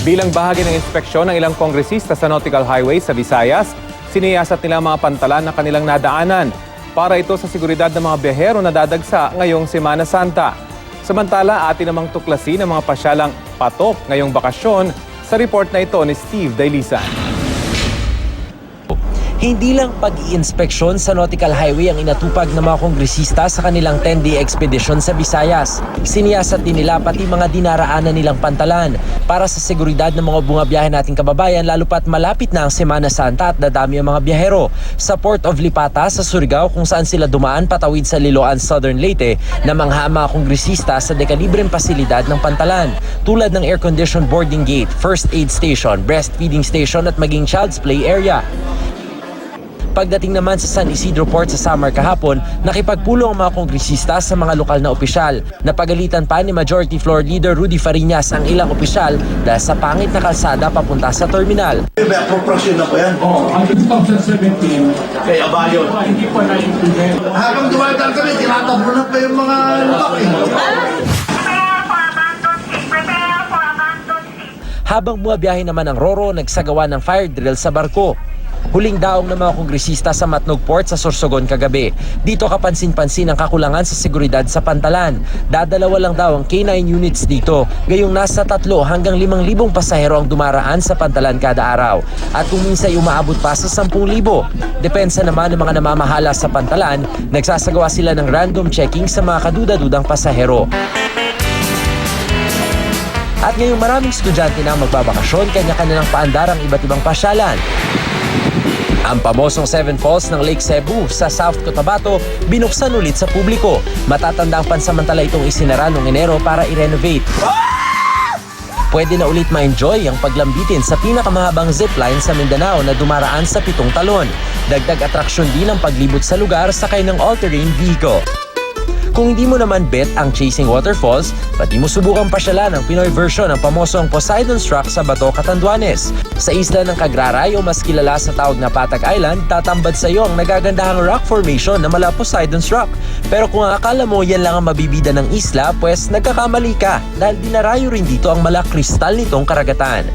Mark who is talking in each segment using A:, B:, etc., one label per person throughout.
A: Bilang bahagi ng inspeksyon ng ilang kongresista sa Nautical Highway sa Visayas, siniyasat nila ang mga pantalan na kanilang nadaanan para ito sa seguridad ng mga biyahero na dadagsa ngayong Semana Santa. Samantala, atin namang tuklasin ang mga pasyalang patok ngayong bakasyon sa report na ito ni Steve Dailisan.
B: Hindi lang pag-iinspeksyon sa Nautical Highway ang inatupag ng mga kongresista sa kanilang 10-day expedition sa Visayas. Siniyasat din nila pati mga dinaraanan nilang pantalan para sa seguridad ng mga bumabiyahe nating kababayan lalo pat malapit na ang Semana Santa at dadami ang mga biyahero. Sa Port of Lipata sa Surigao kung saan sila dumaan patawid sa Liloan, Southern Leyte na mangha ang mga kongresista sa dekalibreng pasilidad ng pantalan tulad ng air-conditioned boarding gate, first aid station, breastfeeding station at maging child's play area. Pagdating naman sa San Isidro Port sa Samar kahapon, nakipagpulong ang mga kongresista sa mga lokal na opisyal. Napagalitan pa ni Majority Floor Leader Rudy Fariñas ang ilang opisyal dahil sa pangit na kalsada papunta sa terminal.
C: May appropriation na po yan?
D: Oo, ang 2017.
C: Kay Abayon.
D: Hindi pa na-implement.
C: Habang dumadaan kami, tinatablo na pa yung mga lupak eh.
B: Habang bumabiyahe naman ang Roro, nagsagawa ng fire drill sa barko. Huling daong ng mga kongresista sa Matnog Port sa Sorsogon kagabi. Dito kapansin-pansin ang kakulangan sa seguridad sa pantalan. Dadalawa lang daw ang K9 units dito. Gayong nasa 3 hanggang 5,000 pasahero ang dumaraan sa pantalan kada araw. At kung minsan umaabot pa sa 10,000. Depensa naman ng mga namamahala sa pantalan, nagsasagawa sila ng random checking sa mga kaduda-dudang pasahero. At ngayong maraming estudyante na magbabakasyon, kanya-kanya ng paandar ang iba't ibang pasyalan. Ang pamosong Seven Falls ng Lake Cebu sa South Cotabato binuksan ulit sa publiko. Matatanda ang pansamantala itong isinara noong Enero para i-renovate. Pwede na ulit ma-enjoy ang paglambitin sa pinakamahabang zipline sa Mindanao na dumaraan sa 7 talon. Dagdag atraksyon din ang paglibot sa lugar sakay ng all-terrain vehicle. Kung hindi mo naman bet ang Chasing Waterfalls, pati mo subukang pasyalan ang Pinoy version ng pamosong Poseidon's Rock sa Bato, Catanduanes. Sa isla ng Cagraray o mas kilala sa tawag na Patag Island, tatambad sa iyo ang nagagandahang rock formation na mala Poseidon's Rock. Pero kung akala mo yan lang ang mabibida ng isla, pues nagkakamali ka dahil dinarayo rin dito ang mala kristal nitong karagatan.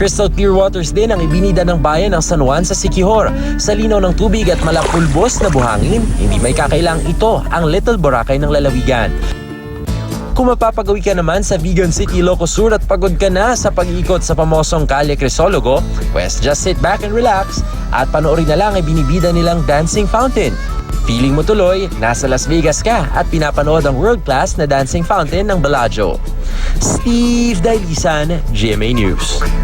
B: Crystal clear waters din ang ibinida ng bayan ng San Juan sa Siquijor. Sa linaw ng tubig at malapulbos na buhangin, hindi may kakailang ito ang Little Boracay ng lalawigan. Kung mapapagawi ka naman sa Vigan City, Ilocos Sur at pagod ka na sa pag-iikot sa pamosong Calle Crisologo, pues just sit back and relax at panoorin na lang ay binibida nilang dancing fountain. Feeling mo tuloy, nasa Las Vegas ka at pinapanood ang world-class na dancing fountain ng Bellagio. Steve Dailisan, GMA News.